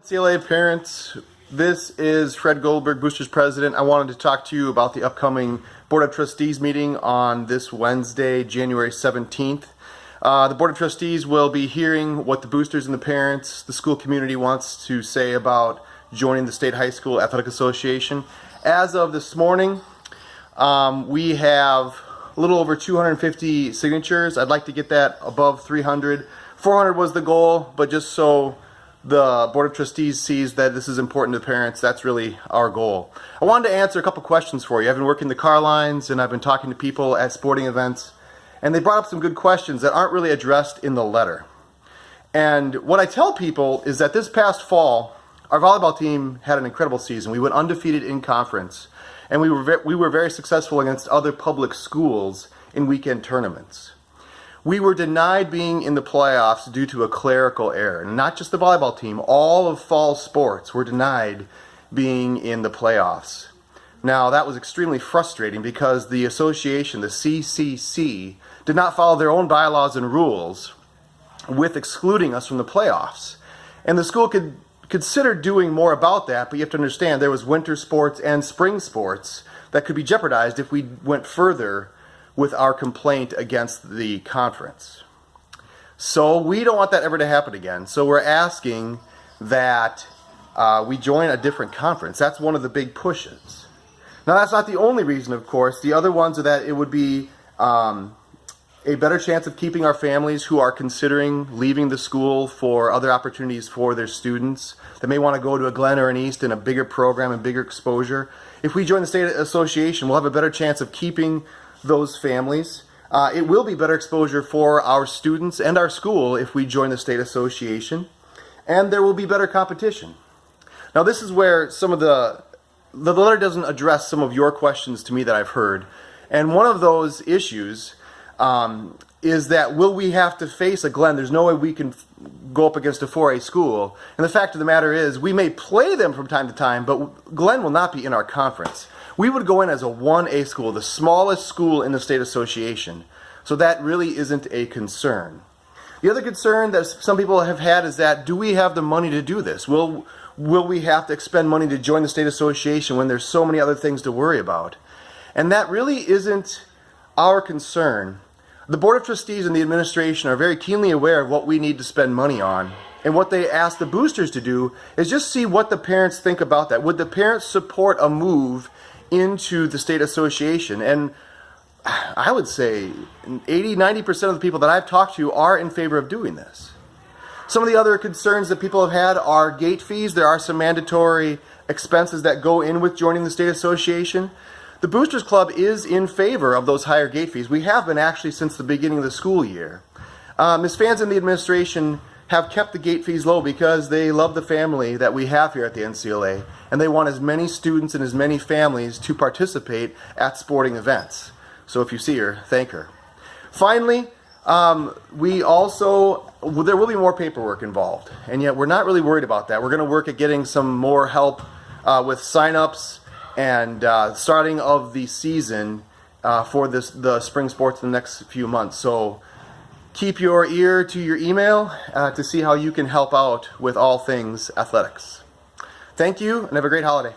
NCLA parents, this is Fred Guldberg, Boosters President. I wanted to talk to you about the upcoming Board of Trustees meeting on this Wednesday, January 17th. The Board of Trustees will be hearing what the boosters and the parents, the school community wants to say about joining the State High School Athletic Association. As of this morning, we have a little over 250 signatures. I'd like to get that above 300. 400 was the goal, but just so the Board of Trustees sees that this is important to parents, that's really our goal. I wanted to answer a couple questions for you. I've been working the car lines and I've been talking to people at sporting events, and they brought up some good questions that aren't really addressed in the letter. And what I tell people is that this past fall, our volleyball team had an incredible season. We went undefeated in conference, and we were very successful against other public schools in weekend tournaments. We were denied being in the playoffs due to a clerical error. And not just the volleyball team, all of fall sports were denied being in the playoffs. Now, that was extremely frustrating because the association, the CCC, did not follow their own bylaws and rules with excluding us from the playoffs. And the school could consider doing more about that, but you have to understand there was winter sports and spring sports that could be jeopardized if we went further with our complaint against the conference. So we don't want that ever to happen again. So we're asking that we join a different conference. That's one of the big pushes. Now, that's not the only reason, of course. The other ones are that it would be a better chance of keeping our families who are considering leaving the school for other opportunities for their students. They may want to go to a Glen or an East in a bigger program and bigger exposure. If we join the state association, we'll have a better chance of keeping those families. It will be better exposure for our students and our school if we join the state association, and there will be better competition. Now, this is where some of the letter doesn't address some of your questions to me that I've heard, and one of those issues is that will we have to face a Glen? There's no way we can go up against a 4A school, and the fact of the matter is we may play them from time to time, but Glen will not be in our conference. We would go in as a 1A school, the smallest school in the state association. So that really isn't a concern. The other concern that some people have had is that, do we have the money to do this? Will we have to expend money to join the state association when there's so many other things to worry about? And that really isn't our concern. The Board of Trustees and the administration are very keenly aware of what we need to spend money on. And what they ask the boosters to do is just see what the parents think about that. Would the parents support a move into the state association? And I would say 80-90% of the people that I've talked to are in favor of doing this. Some of the other concerns that people have had are gate fees. There are some mandatory expenses that go in with joining the state association. The Boosters Club is in favor of those higher gate fees. We have been actually since the beginning of the school year. Ms. Fans and the administration have kept the gate fees low because they love the family that we have here at the NCLA, and they want as many students and as many families to participate at sporting events. So if you see her, thank her. Finally, there will be more paperwork involved, and yet we're not really worried about that. We're going to work at getting some more help with sign-ups and starting of the season for the spring sports in the next few months. So keep your ear to your email to see how you can help out with all things athletics. Thank you, and have a great holiday.